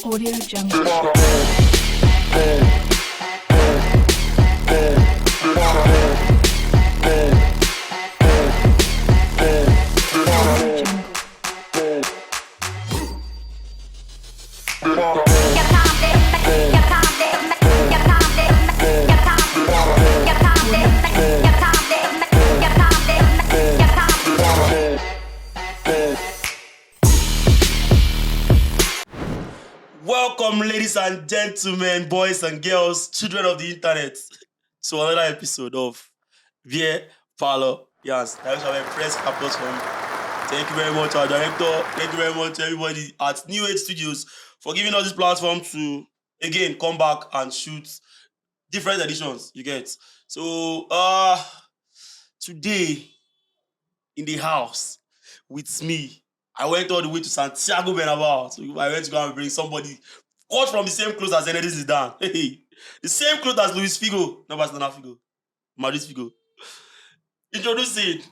Audio Jungle. Welcome, ladies and gentlemen, boys and girls, children of the internet, to another episode of BYP. Yes, I wish I have press applause for me. Thank you very much, our director. Thank you very much to everybody at N.A.T Studios for giving us this platform to, again, come back and shoot different editions, you get. So, today, in the house, with me, I went all the way to Santiago Bernabeu. So I went to go and bring somebody cut from the same clothes as N.A.T Zidane. Hey, the same clothes as Luis Figo. No, Barcelona Figo. Madrid Figo. Introduce it.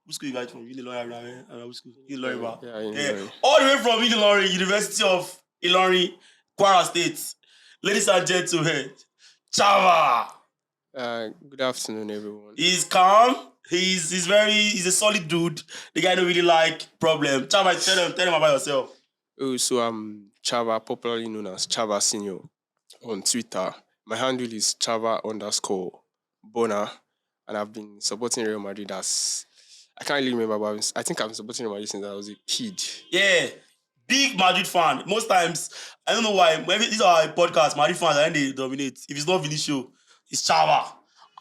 Which school you guys from? Ilorin, which school? Ilorin. Yeah. All the way from Ilorin, University of Ilorin, Kwara State. Ladies and gentlemen, Chava. Good afternoon, everyone. He's calm. He's a solid dude. The guy don't really like problem. Chava, tell him about yourself. Oh, so I'm Chava, popularly known as Chava Senior on Twitter. My handle is Chava_Bona, and I've been supporting Real Madrid as I can't really remember, but I think I've been supporting Real Madrid since I was a kid. Yeah, big Madrid fan. Most times, I don't know why. Maybe these are podcasts. Madrid fans, and they dominate. If it's not Vinicius, it's Chava.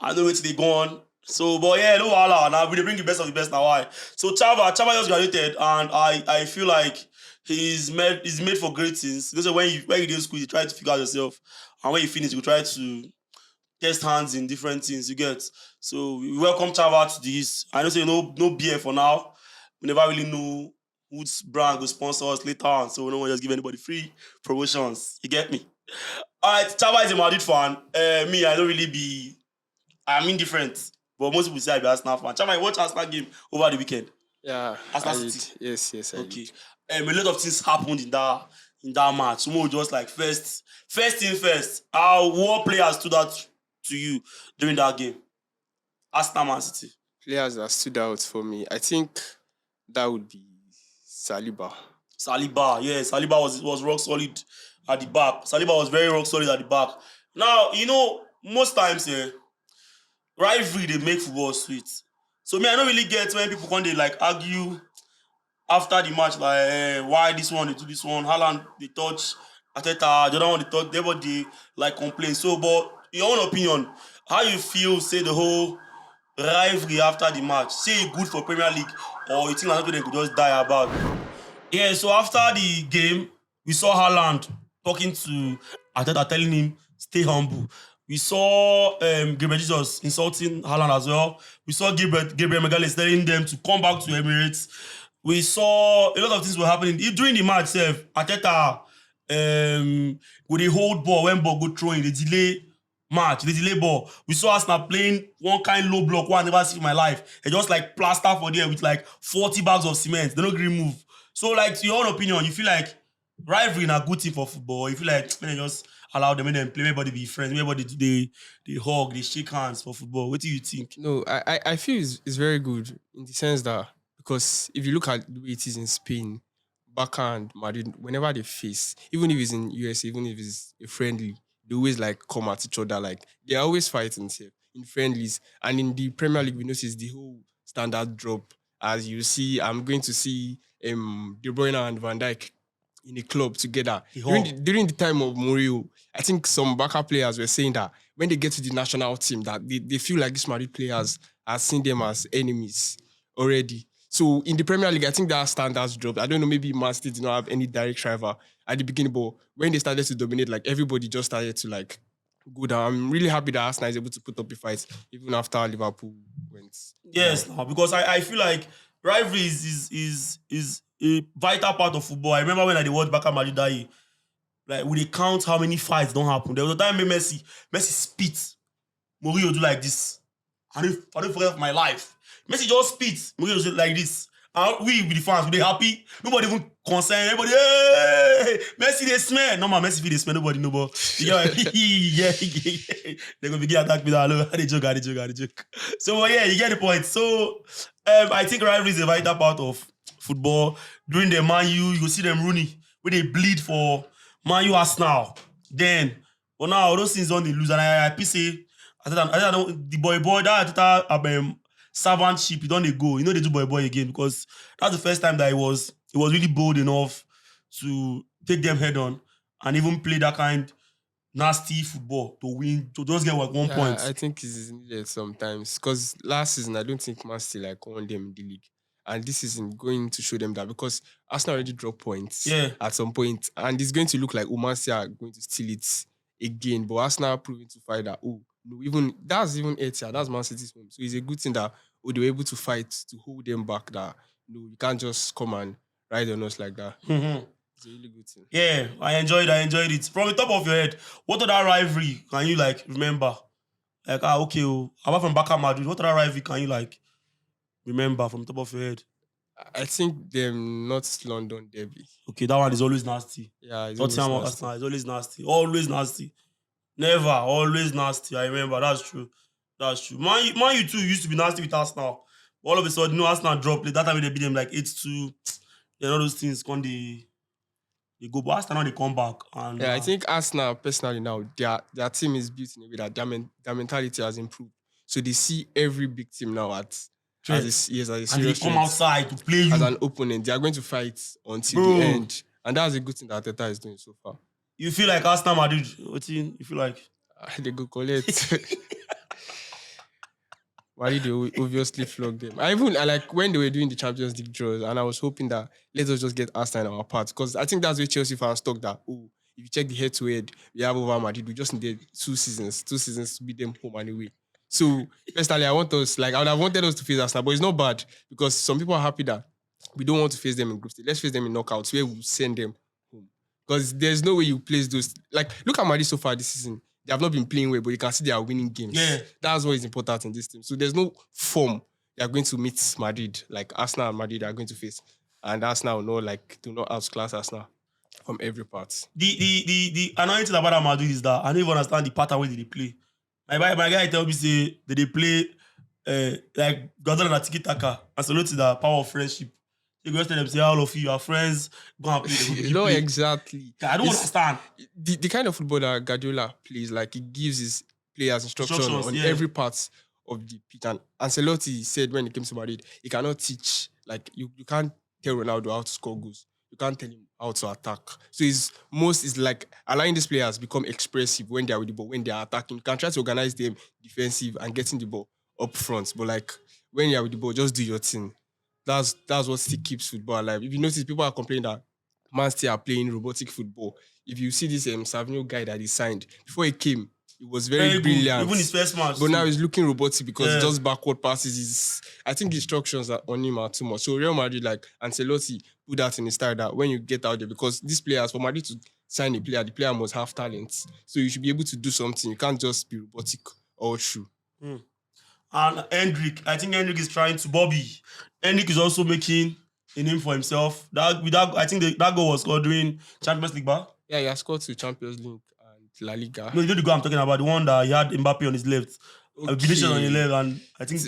I know where they go on. So, but yeah, no wahala. Now we bring the best of the best now. Why? So Chava just graduated, and I feel like he's made for great things. Because when you do school, you try to figure out yourself, and when you finish, you try to test hands in different things. You get. So we welcome Chava to this. I know say no beer for now. We never really know whose brand will sponsor us later on, so we don't want to just give anybody free promotions. You get me? Alright, Chava is a Madrid fan. Me, I'm indifferent. But most people say I be Arsenal fan. Chava, you watch Arsenal game over the weekend. Yeah, Arsenal I City. did. Yes, I Okay. did. A lot of things happened in that match. Some just like first thing first. What players stood out to you during that game? Arsenal Man City. Players that stood out for me, I think that would be Saliba. Saliba, yeah, Saliba was rock solid at the back. Saliba was very rock solid at the back. Now, most times, rivalry they make football sweet. So me, I don't really get when people come they like argue after the match, like why this one they do this one, Haaland they touch Ateta, the other one they touch, everybody like complain. So, but in your own opinion, how you feel say the whole rivalry after the match? Say it good for Premier League, or you think like they could just die about? Yeah. So after the game, we saw Haaland talking to Ateta, telling him stay humble. We saw Gabriel Jesus insulting Haaland as well. We saw Gabriel Magalhaes telling them to come back to Emirates. We saw a lot of things were happening. During the match, Ateta with a hold ball, when ball go throwing, the delay ball. We saw Arsenal playing one kind low block, one I never seen in my life. They just like plaster for there with like 40 bags of cement. They don't agree move. So like, to your own opinion, you feel like rivalry is a good thing for football? You feel like when they just allow them, when they play, everybody be friends, everybody they hug, they shake hands for football. What do you think? No, I feel it's very good in the sense that, because if you look at the way it is in Spain, Barca and Madrid, whenever they face, even if it's in US, even if it's a friendly, they always like come at each other. Like they're always fighting in friendlies. And in the Premier League, we notice the whole standard drop. As you see, I'm going to see De Bruyne and Van Dijk in a club together. During the time of Mourinho, I think some Barca players were saying that when they get to the national team, that they feel like these Madrid players are seeing them as enemies already. So in the Premier League, I think that standards dropped. I don't know, maybe Man City did not have any direct rival at the beginning, but when they started to dominate, like everybody just started to like go down. I'm really happy that Arsenal is able to put up a fight even after Liverpool went. Yes, because I feel like rivalry is a vital part of football. I remember when I watched Barca Madrid that year, like we count how many fights don't happen. There was a time when Messi spit, Mourinho do like this. I don't forget my life. Messi just spits, Mourinho do like this. And we with the fans, we happy. Nobody even concern everybody. Hey, Messi they smell. No man, Messi they smell. Nobody know, but yeah, they gonna begin attack me. I they joke. So yeah, you get the point. So I think rivalry is a vital part of football. During the Man U, you see them Rooney where they bleed for Man U Arsenal. Then, but now those things don't they lose, and I say I don't the boy that servant ship, he don't they go. You know they do boy again because that's the first time that he was really bold enough to take them head on and even play that kind nasty football to win to just get like 1 point. Yeah, I think it's needed sometimes because last season I don't think Man City like won them in the league, and this season going to show them that because Arsenal already dropped points Yeah. at some point, and it's going to look like Man City are going to steal it again. But Arsenal are proving to fight that no, even that's even Etihad, that's Man City's home, so it's a good thing that they were able to fight to hold them back. That no, you can't just come and ride on us like that. Mhm. It's a really good thing. Yeah, I enjoyed it. From the top of your head, what other rivalry can you like remember? Like okay, apart from Barca Madrid, what other rivalry can you like remember from the top of your head? I think them North London derby. Okay, that one is always nasty. Yeah, it's always Tottenham or nasty. Arsenal is always nasty. Always nasty. Never, always nasty. I remember. That's true. Man U too used to be nasty with Arsenal. All of a sudden, Arsenal dropped. That time they beat them like 8-2. Then all those things come they go. But Arsenal they come back. And Yeah, I think Arsenal personally now their team is built in a way that their mentality has improved. So they see every big team now as a serious and they come threat, outside to play you. as an opponent. They are going to fight until Bro. the end, and that's a good thing that Arteta is doing so far. You feel like Arsenal Madrid. What you feel like? They go collect. Madrid they obviously flogged them. I like when they were doing the Champions League draws, and I was hoping that let us just get Arsenal in our part because I think that's where Chelsea fans talk that if you check the head-to-head we have over Madrid, we just needed 2 seasons to beat them home and away. So personally, I would have wanted us to face Arsenal, but it's not bad because some people are happy that we don't want to face them in group stage. Let's face them in knockouts where we send them home because there's no way you place those. Like look at Madrid so far this season. They have not been playing well, but you can see they are winning games. Yeah. That's what is important in this team. So there's no form they are going to meet Madrid, like Arsenal and Madrid are going to face. And Arsenal do not outclass Arsenal from every part. The annoying thing about Madrid is that I don't even understand the pattern where they play. My guy tell me say that they play like Guardiola and Tiki Taka and salute to the power of friendship. They go tell them say all of you are friends, go and play. Not exactly. I don't understand. The kind of football that Guardiola plays, like he gives his players instructions on yeah. every part of the pitch. And Ancelotti said when he came to Madrid, he cannot teach, like you can't tell Ronaldo how to score goals. You can't tell him how to attack. So is like allowing these players become expressive when they are with the ball, when they are attacking. You can try to organize them defensive and getting the ball up front. But like when you are with the ball, just do your thing. That's what still keeps football alive. If you notice, people are complaining that Man City are playing robotic football. If you see this Savino guy that he signed, before he came, it was very brilliant. Even his first match. But now he's looking robotic because just backward passes. I think the instructions on him are too much. So Real Madrid, like Ancelotti, put that in his style that when you get out there, because these players, for Madrid to sign a player, the player must have talent. So you should be able to do something. You can't just be robotic all through. And Hendrick, I think Hendrick is trying to Bobby. Hendrick is also making a name for himself. I think that goal was scored during Champions League, bar. Yeah, he has scored to Champions League and La Liga. No, you know the goal I'm talking about, the one that he had Mbappe on his left, Vinicius on his left, and I think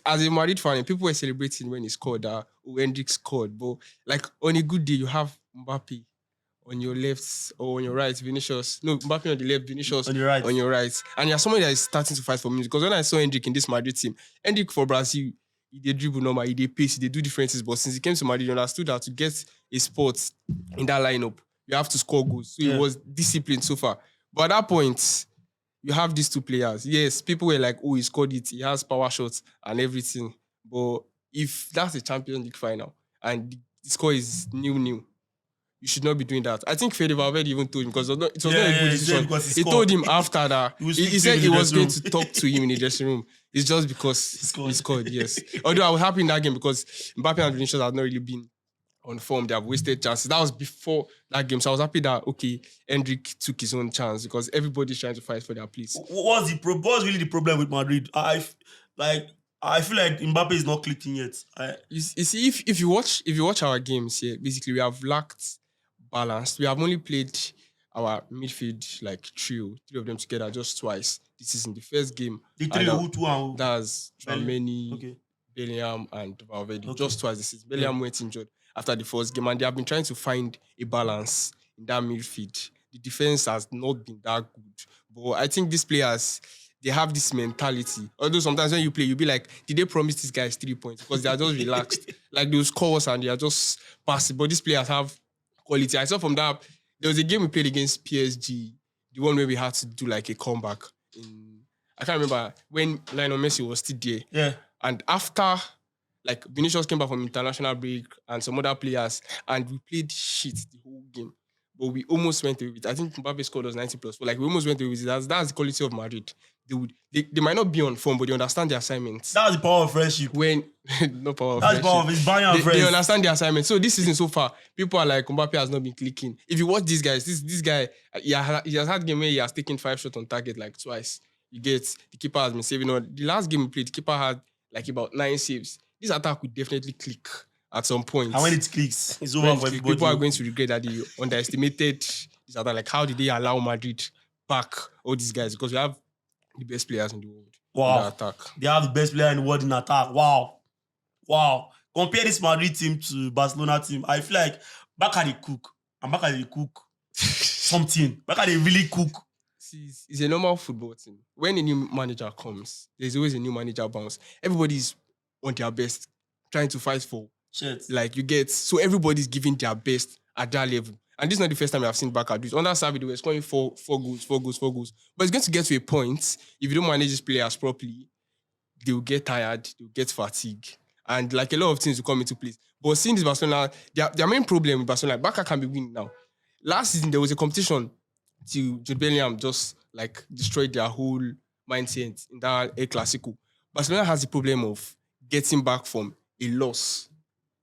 as a Madrid fan, people were celebrating when he scored. Hendrick scored, but like on a good day, you have Mbappe on your left or on your right, Vinicius. No, Mbappe on the left, Vinicius on your right. And you're somebody that is starting to fight for me. Because when I saw Hendrick in this Madrid team, Hendrick for Brazil, he did dribble normal, he did pace, he did do differences. But since he came to Madrid, he understood that to get a spot in that lineup, you have to score goals. So he was disciplined so far. But at that point, you have these two players. Yes, people were like, he scored it. He has power shots and everything. But if that's a Champions League final and the score is 0-0, you should not be doing that. I think Fede Valverde even told him because it was not a good decision. He told him after that. He said he was going to talk to him in the dressing room. It's just because he scored, yes. Although I was happy in that game because Mbappe and Vinicius had not really been on form. They have wasted chances. That was before that game. So I was happy that, Hendrick took his own chance because everybody's trying to fight for their place. What's really the problem with Madrid? I feel like Mbappe is not clicking yet. You see, if you watch our games here, basically we have lacked balance. We have only played our midfield like three of them together just twice. This is in the first game, The and three, who, two, and who? that's Belly. Tchouameni, Okay. Bellingham, and Valverde. Okay. Just twice this season. Bellingham went injured after the first game, and they have been trying to find a balance in that midfield. The defense has not been that good, but I think these players they have this mentality. Although sometimes when you play, you'll be like, did they promise these guys 3 points? Because they are just relaxed. Like those calls and they are just passing. But these players have quality. I saw from that, there was a game we played against PSG, the one where we had to do like a comeback. I can't remember when Lionel Messi was still there. Yeah. And after, like, Vinicius came back from international break and some other players, and we played shit the whole game. But we almost went away with it. I think Mbappe scored us 90 plus. But like we almost went away with it. That's the quality of Madrid. They might not be on form, but they understand the assignments. That's the power of friendship. When no power of That's friendship. the power of his Bayern friends. They understand the assignment. So this season so far, people are like, Mbappe has not been clicking. If you watch these guys, this guy, he has had game where he has taken 5 shots on target like twice. You get, the keeper has been saving on. The last game we played, the keeper had like about 9 saves. This attack would definitely click at some point. And when it clicks, it's over for everybody. People are going to regret that they underestimated this attack. Like, how did they allow Madrid back all these guys? Because we have the best players in the world. Wow. In the attack. They have the best player in the world in attack. Wow. Compare this Madrid team to Barcelona team. I feel like Barca they cook. And Barca they cook something. Barca they really cook. It's a normal football team. When a new manager comes, there's always a new manager bounce. Everybody's on their best, trying to fight for. Shit. Like, you get, so everybody's giving their best at that level. And this is not the first time I've seen Barca do it. Under Xavi, they were scoring four goals. But it's going to get to a point, if you don't manage these players properly, they will get tired, they will get fatigued. And like a lot of things will come into place. But seeing this Barcelona, their main problem with Barcelona, Barca can be winning now. Last season, there was a competition till Jude Bellingham just like destroyed their whole mindset in that El Clasico. Barcelona has the problem of getting back from a loss.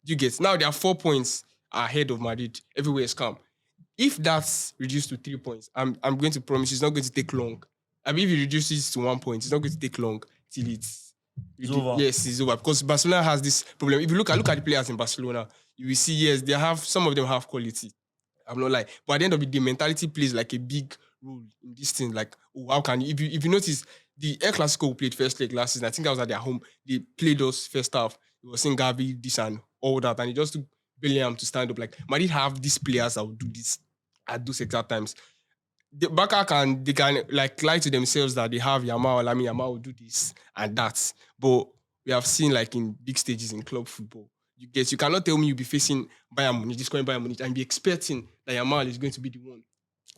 You get, now they are 4 points ahead of Madrid. Everywhere is calm. If that's reduced to 3 points, I'm going to promise it's not going to take long. I mean, if it reduces to 1 point, it's not going to take long till it's over. Yes, it's over. Because Barcelona has this problem. If you look at the players in Barcelona, you will see, yes, they have, some of them have quality. I'm not lying. But at the end of the day, mentality plays like a big role in this thing. Like, oh, how can you, if you notice, the El Clasico we played first leg last season, I think I was at their home, they played us first half. It was saying Gavi, this and all that, and it just took Bellingham to stand up. Like, Madrid have these players that will do this at those exact times. The Barca they can like lie to themselves that they have Yamal. I mean, Yamal will do this and that. But we have seen like in big stages in club football, you cannot tell me you'll be facing Bayern Munich, scoring Bayern Munich, and be expecting that Yamal is going to be the one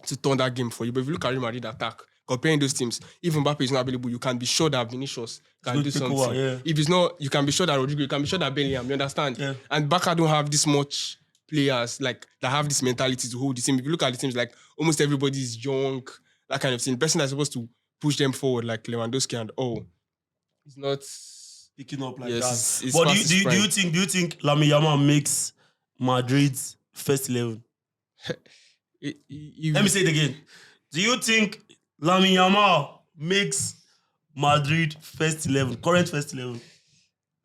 to turn that game for you. But if you look at Real Madrid attack, comparing those teams, if Mbappe is not available, you can be sure that Vinicius can do something. Over, yeah. If it's not, you can be sure that Rodrigo, you can be sure that Bellingham, you understand? Yeah. And Barca don't have this much players like that have this mentality to hold the team. If you look at the teams, like almost everybody is young, that kind of thing. The person that's supposed to push them forward, like Lewandowski and all, it's not picking up like yes, that. it's But past do his prime. you think Lamine Yamal makes Madrid's first 11? Let me say it again. Do you think Lamine Yamal makes Madrid first 11, current first 11?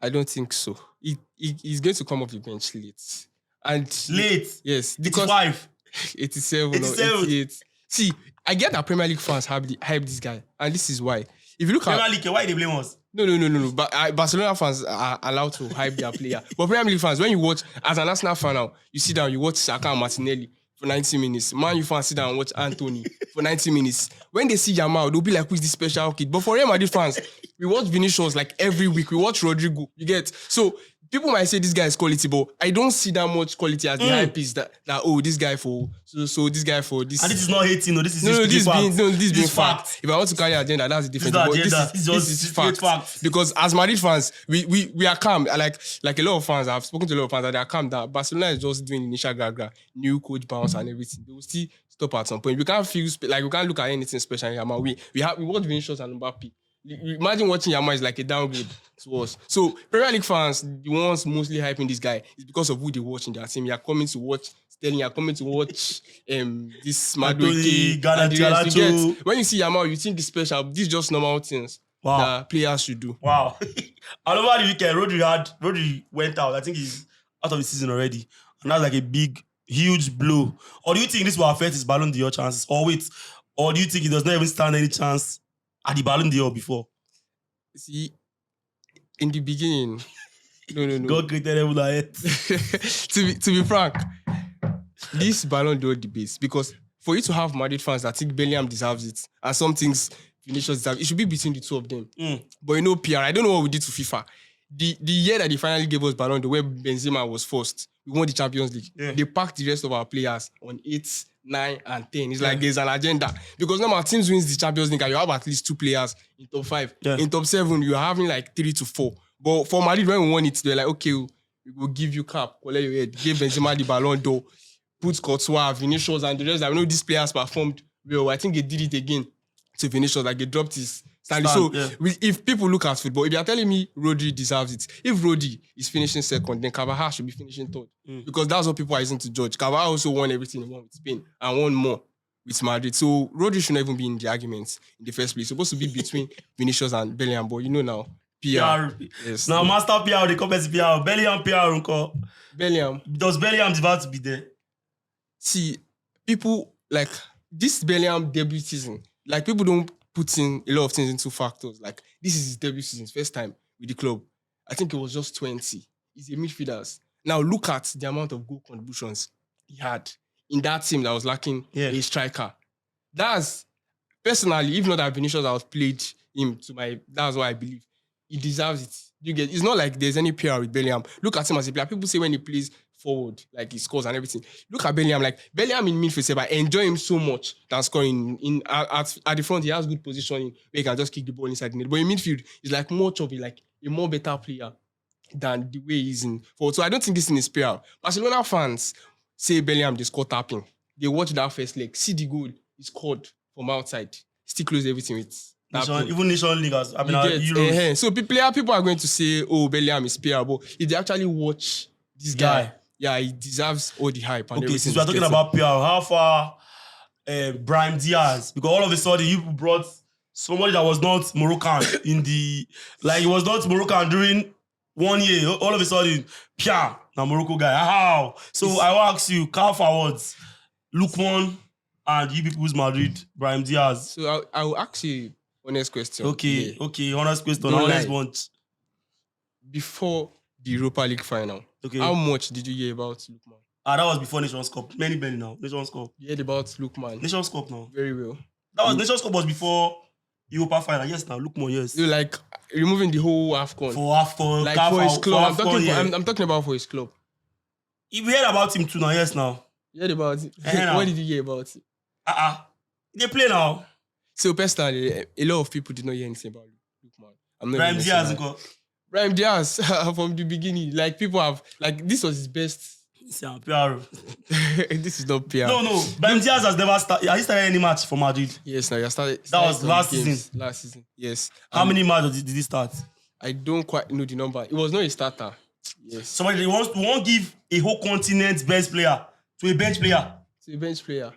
I don't think so. He's going to come off the bench late. And Late? yes, because 85. 87 or 87. 88. See, I get that Premier League fans hype this guy, and this is why. If you look at Premier League, why they blame us? No. But Barcelona fans are allowed to hype their player. But Premier League fans, when you watch, as an Arsenal fan now, you sit down, you watch Saka and Martinelli for 90 minutes. Man, you fans sit down and watch Anthony for 90 minutes. When they see Yamal, they'll be like, who's this special kid? But for Real Madrid fans, we watch Vinicius like every week. We watch Rodrigo. You get? So people might say this guy is quality, but I don't see that much quality as the hype is that oh, this guy for so this guy for this. And this is not hating, no. This is this being fact. fact. If I want to carry agenda, that's the difference. This But is agenda. this It's is just fact. fact. Because as Madrid fans, we are calm. Like a lot of fans, I've spoken to a lot of fans that they are calm that Barcelona is just doing initial gra, new coach bounce and everything. They will still stop at some point. We can't feel like we can't look at anything special in Yamal. We watch Vinicius and Mbappe. Imagine watching Yamal is like a downgrade to us. So Premier League fans, the ones mostly hyping this guy is because of who they watch in their team. You are coming to watch Sterling, you are coming to watch this Anthony, Madueke. Garnacho. When you see Yamal, you think it's special. These just normal things. Wow. that players should do. Wow. And over the weekend, Rodri went out. I think he's out of the season already. And that's like a big, huge blow. Or do you think this will affect his Ballon d'Or chances? Or wait, or do you think he does not even stand any chance at the Ballon d'Or before? See, in the beginning, no. God created heaven and earth. to be frank, this Ballon d'Or debate, because for you to have Madrid fans that think Bellingham deserves it, and some things Vinicius deserves, it should be between the two of them. But you know, PR, I don't know what we did to FIFA. The year that they finally gave us Ballon d'Or, where Benzema was first, we won the Champions League. Yeah. They packed the rest of our players on 8, 9, and 10. It's like there's an agenda. Because now our teams wins the Champions League and you have at least 2 players in top 5. Yeah. In top 7, you're having like 3 to 4. But for Madrid, when we won it, they're like, okay, we will give you cap, collect your head, give Benzema the Ballon d'Or, put Courtois, Vinicius, and the rest. I know these players performed well. I think they did it again to Vinicius, like they dropped his standing. So if people look at football, if you're telling me Rodri deserves it, if Rodri is finishing second, then Carvajal should be finishing third. Because that's what people are using to judge. Carvajal also won everything he won with Spain and won more with Madrid. So Rodri should not even be in the arguments in the first place. It's supposed to be between Vinicius and Bellingham, but you know now, PR. Yes. Now, master PR, the company PR, Bellingham PR, uncle. Bellingham. Does Bellingham deserve to be there? See, people like this Bellingham debut season, like people don't put in a lot of things into factors. Like this is his debut season, first time with the club. I think it was just 20. He's a midfielder. Now look at the amount of goal contributions he had in that team that was lacking a striker. That's personally, if not that Vinicius outplayed him that's what I believe. He deserves it. You get? It's not like there's any PR with Bellingham. Look at him as a player. People say when he plays forward, like he scores and everything. Look at Bellingham. Like Bellingham in midfield, I enjoy him so much than scoring at the front. He has good positioning where he can just kick the ball inside the net. But in midfield, he's like much of a more better player than the way he's in forward. So I don't think this thing is PR. Barcelona fans say Bellingham they score tapping. They watch that first leg, see the goal he scored from outside, still close everything with. Even Nation League has Euros. So people are going to say, oh, Bellingham is PR, but if they actually watch this guy, he deserves all the hype. And okay, since we're talking about PR, how far Brahim Diaz? Because all of a sudden you brought somebody that was not Moroccan he was not Moroccan during 1 year. All of a sudden, PR, now Morocco guy. How? So I will ask you, car forwards, Lukman and you people's Madrid, Brahim Diaz. So I will ask you honest question. Okay, honest question. Honest bunch. Before the Europa League final, how much did you hear about Lukman? That was before Nations Cup. Many now. Nations Cup. You heard about Lukman? Nations Cup now. Very well. Nations Cup was before Europa final. Yes, now Lukman, yes. You like removing the whole AFCON. For AFCON. Like for his club. I'm talking about for his club. We heard about him too now, yes now. You heard about it? What did you hear about it? They play now. So personally, a lot of people did not hear anything about Lukman. Brahim Diaz, Brahim Diaz from the beginning. Like people have this was his best. PR. This is not PR. No. Brahim Diaz has never started. Has he started any match for Madrid? Yes, now he started. That was last season. Last season, yes. How many matches did he start? I don't quite know the number. It was not a starter. Yes. Somebody won't give a whole continent's best player to a bench player. To a bench player.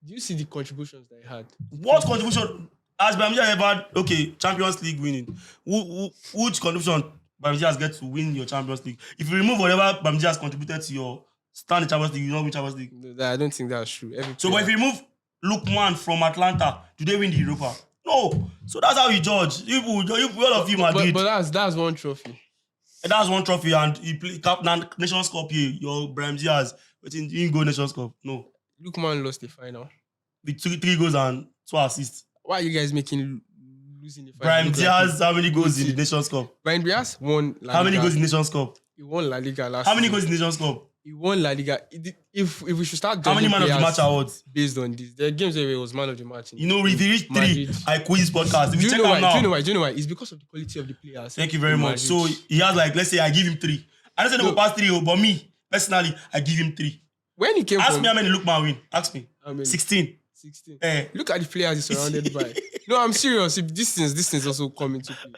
Do you see the contributions that he had? What contribution has Brahim Diaz ever had? Champions League winning. Which contribution Brahim Diaz get to win your Champions League? If you remove whatever Brahim Diaz contributed to your stand in Champions League, you don't win Champions League. No, I don't think that's true. But if you remove Lukman from Atlanta, do they win the Europa? No. So that's how you judge. All of you Madrid. But that's one trophy. That's one trophy, and you play Nations Cup here. Your Brahim Diaz, but you didn't go Nations Cup. No. Lukman lost the final. With 3 goals and 2 assists. Why are you guys losing the final? Brahim Diaz, how many goals in the Nations Cup? Brahim Diaz won La Liga. How many goals in the Nations Cup? He won La Liga last How many goals in the Nations Cup? He won La Liga. If we should start how many man of the match awards? Based on this. There are games where he was man of the match. If he reached 3, I quit this podcast. If do you know why? It's because of the quality of the players. Thank you very much. So he has let's say I give him 3. I don't say no pass 3, but me, personally, I give him 3. When he came Ask me how many Lukman win. Ask me. How many? 16. Look at the players he's surrounded by. No, I'm serious. If this thing's also coming to play.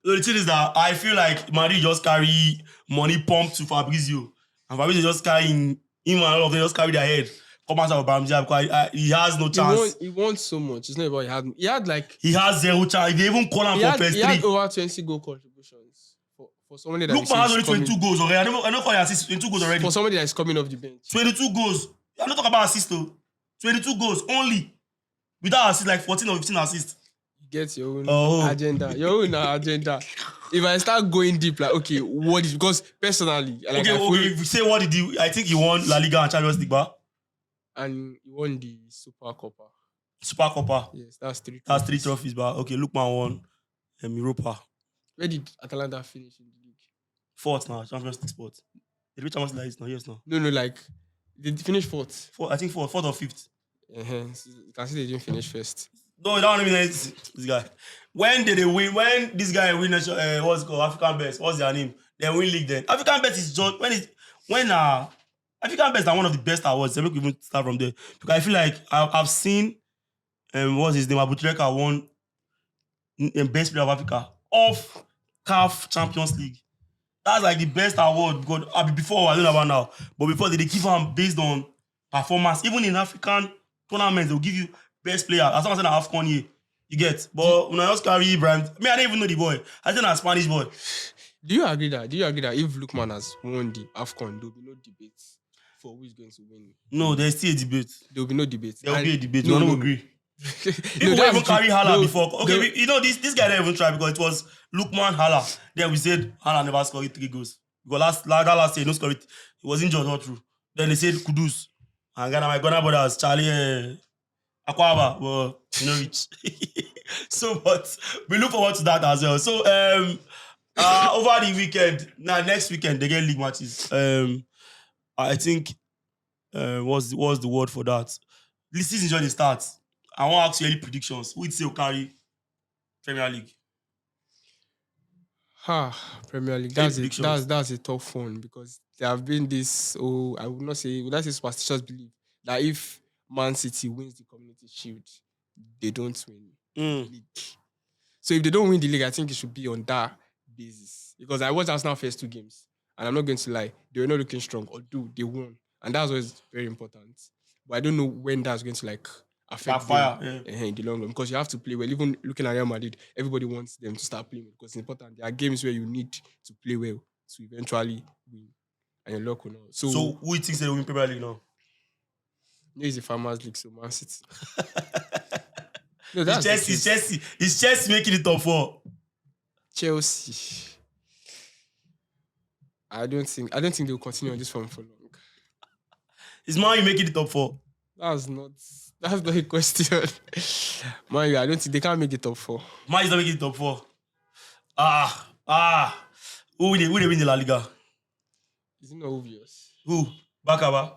So the thing is that I feel like Madrid just carry money pumped to Fabrizio. And Fabrizio just carrying him and all of them just carry their head. come outside of Bamjia because he has no chance. He won so much. It's not about he had like He has zero chance. They even call him for first he had three. over 20 goal contributions for somebody that Lookman has only 22 goals already. I don't call him assist. 22 goals already. For somebody that is coming off the bench. 22 goals. I'm not talking about assist though. 22 goals only. Without assist, like 14 or 15 assists. You get your own agenda. Your own agenda. If I start going deep, like, okay, what is, because personally, like, okay, if you say what did he, I think he won La Liga and Champions League, and he won the Super Copa. Super Copa. Yes, that's 3 trophies. That's 3 trophies, but okay, Lookman won Europa. Where did Atalanta finish in the league? 4th now, Champions League spot. Did we Champions League now? Yes, now. No, like, they finished 4th. I think 4th or 5th. So you can see they didn't finish first. No, that don't mean this guy. When did they win? When this guy win what's it called? African Best. What's their name? They win league then. African Best is just when African Best are one of the best awards. Let me even start from there. Because I feel like I've seen what's his name? Abutreka won best player of Africa off CAF Champions League. That's like the best award because before I don't know about now, but before they give them based on performance. Even in African tournaments, they'll give you best player. As long as an AFCON year, you get. But when I just carry Ibrahim, I don't even know the boy. I think I'm a Spanish boy. Do you agree that if Lookman has won the AFCON, there will be no debate for who is going to win? No, there's still a debate. There will be no debate. There will be a debate. No, I don't agree. People No, even carry Hala before. Okay, no. you know this guy didn't even try because it was Lookman Hala. Then we said Hala never scored 3 goals. Because last year, no scored it. He was injured all through. Then they said Kudus. And my Ghana brothers, Charlie Akwaba, well, you know rich. So, but we look forward to that as well. So, over the weekend, next weekend, they get league matches. I think, what's the word for that? This season usually starts. I want to ask you any predictions. Who would say will carry Premier League? Premier League. That's a tough one because there have been this, I would not say, would I say superstitious belief that if Man City wins the Community Shield, they don't win the league. So if they don't win the league, I think it should be on that basis. Because I watched Arsenal first 2 games, and I'm not going to lie, they were not looking strong, although they won. And that's what's very important. But I don't know when that's going to affect them in the long run. Because you have to play well. Even looking at Real Madrid, everybody wants them to start playing well because it's important. There are games where you need to play well to eventually win. And your luck will not. So who do you think they will win Premier League now? It's a Farmers League, so Man City. No, it's Chelsea making it top 4. Chelsea. I don't think they'll continue on this form for long. Is Man U making the top 4? That's not a question. Man U, I don't think they can't make the top 4. Man U is not making the top 4. Who they win the La Liga? Is it not obvious? Who? Bakaba.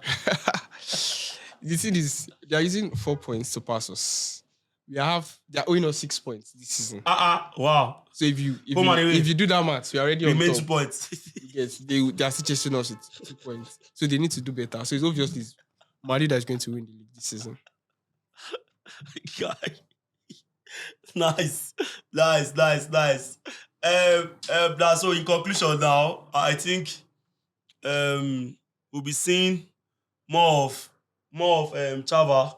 The thing is, they are using 4 points to pass us. They are owing us 6 points this season. Wow. So if you do that math, we are already on top. We made 2 points. Yes, they are still chasing us with 2 points. So they need to do better. So it's obviously Madrid that is going to win the league this season. Guy. Nice. So in conclusion now, I think we'll be seeing more of Chava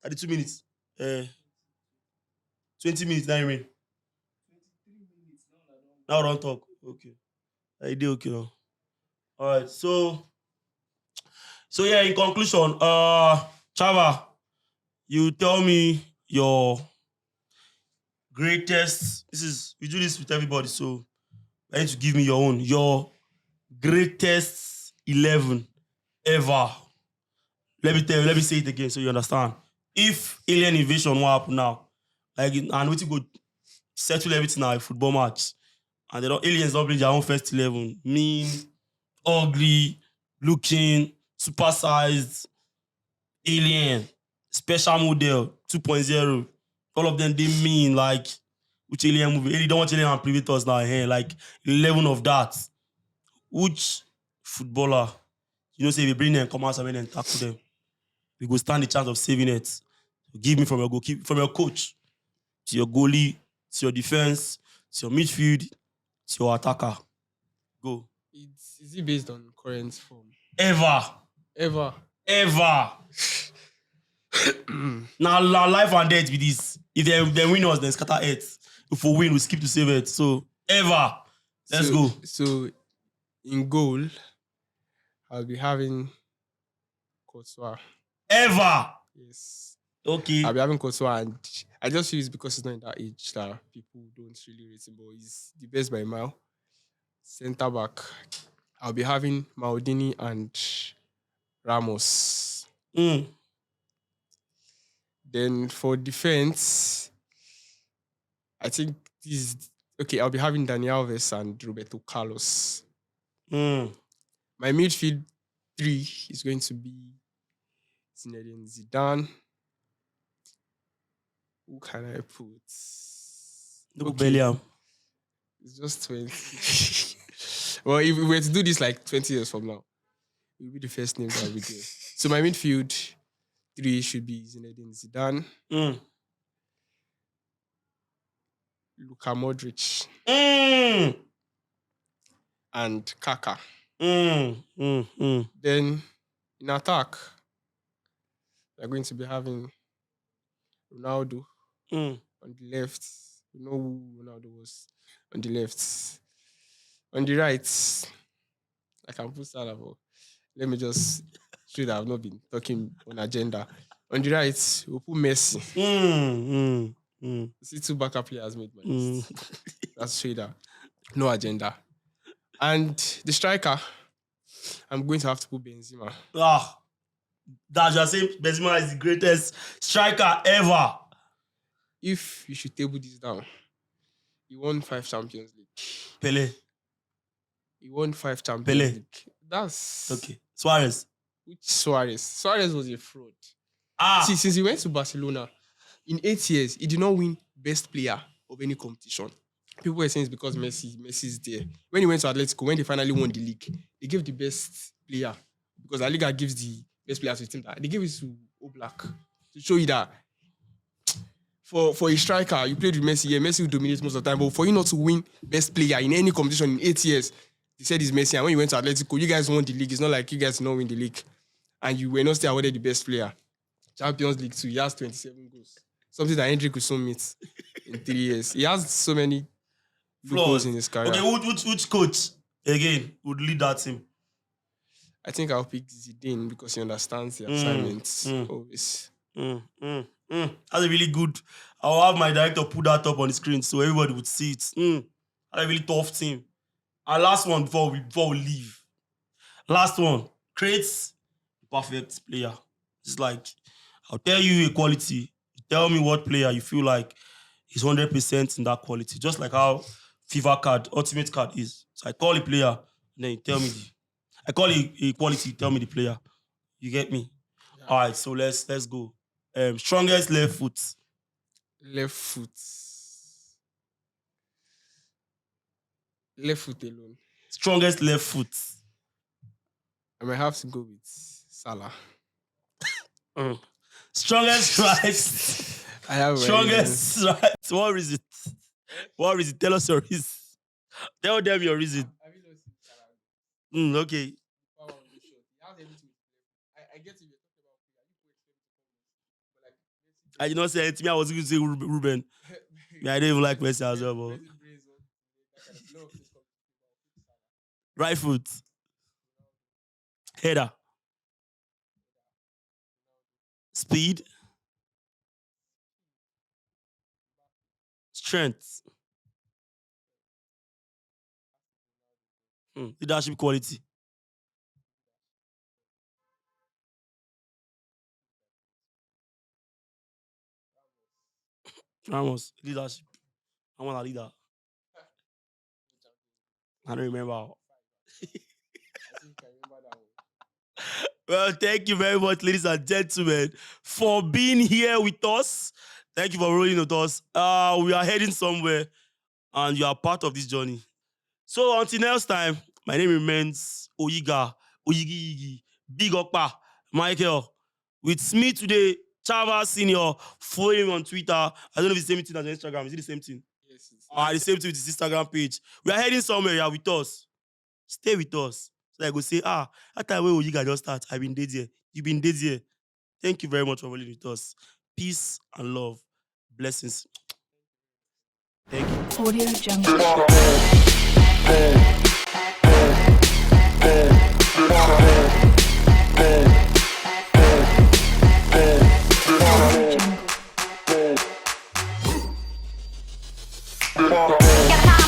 at the 2 minutes. 20 minutes now remain. 23 minutes now don't talk. Okay. I did okay now. Alright, so yeah, in conclusion, Chava, you tell me your greatest. We do this with everybody, so I need to give me your greatest 11 ever. Let me say it again so you understand. If alien invasion will happen now, and we go settle everything now, a football match, and aliens don't bring their own first 11, mean, ugly, looking, supersized, alien, special model, 2.0, all of them, they mean which alien movie? You don't want alien and predators now, 11 of that. Which footballer, say if you bring them, come out and tackle them, we go stand the chance of saving it. Give me from your goalkeeper, from your coach, to your goalie, to your defense, to your midfield, to your attacker. Go. Is it based on current form? Ever. Ever. Now life and death with this. If they win us, then scatter earth. If we win, we skip to save it. So ever. Let's So go. so in goal, I'll be having Courtois. Ever. Yes. I'll Okay. be having Courtois, and I just feel it's because he's not in that age that people don't really rate him, but he's the best by a mile. Centre back, I'll be having Maldini and Ramos. Mm. Then for defense, I think this is okay. I'll be having Dani Alves and Roberto Carlos. Mm. My midfield three is going to be Zinedine Zidane. Who can I put? Double Bellingham. It's just 20. Well, if we were to do this like 20 years from now, it will be the first name that will be there. So my midfield three should be Zinedine Zidane, Mm. Luka Modric, Mm. and Kaka. Mm. Then in attack, we're going to be having Ronaldo Mm. on the left. You know who Ronaldo was on the left. On the right, I can put Salah, but let me just show that I've not been talking on agenda. On the right, we'll put Messi. See, two backup players made my list. That's show that no agenda. And the striker, I'm going to have to put Benzema. That's just saying Benzema is the greatest striker ever. If you should table this down, he won 5 Champions League. Pele. He won 5 Champions Pele. League. That's Okay. Suarez. Which Suarez? Suarez was a fraud. Ah. See, since he went to Barcelona, in 8 years, he did not win best player of any competition. People were saying it's because Messi's there. When he went to Atletico, when they finally won the league, they gave the best player because La Liga gives the best player to the team. They gave it to Oblak to show you that for a striker, you played with Messi. Yeah, Messi will dominate most of the time, but for you not to win best player in any competition in 8 years, they said it's Messi. And when you went to Atletico, you guys won the league. It's not like you guys did not win the league, and you were not still awarded the best player. Champions League 2, he has 27 goals. Something that Hendrik will soon meet in 3 years. He has so many flaws in his career. Okay, which coach again would lead that team? I think I'll pick Zidane because he understands the assignments always. That's a really good. I'll have my director put that up on the screen so everybody would see it. That's a really tough team. And last one before we leave. Last one. Creates the perfect player. It's like, I'll tell you a quality. You tell me what player you feel like is 100% in that quality. Just like how FIFA card, ultimate card is. So I call a player, and then you tell me I call it a quality, you tell me the player. You get me? Yeah. All right, so let's go. Strongest left foot. Left foot. Left foot alone. Strongest left foot. I might have to go with Salah. Strongest right. I have strongest right. What is it? What is it? Tell us your reason. Tell them your reason. Okay. I get it. I did not say anything. I was going to say Ruben. Yeah, I didn't even like Messi as well. But... right foot. Header. Speed. Strength. Leadership quality. Ramos. Leadership. I want a leader. I don't remember. Well, thank you very much, ladies and gentlemen, for being here with us. Thank you for rolling with us. We are heading somewhere, and you are part of this journey. So until next time, my name remains Oyiga, Oyigi, Big Okpa, Michael. With me today, Chava Senior. Follow him on Twitter. I don't know if it's the same thing as Instagram. Is it the same thing? Yes. The same thing with his Instagram page. We are heading somewhere. You are with us. Stay with us. So I go say, that time when Oyiga just start, I've been dead here. You've been dead here. Thank you very much for rolling with us. Peace and love. Blessings. Thank you. Audio Jungle. Audio Jungle.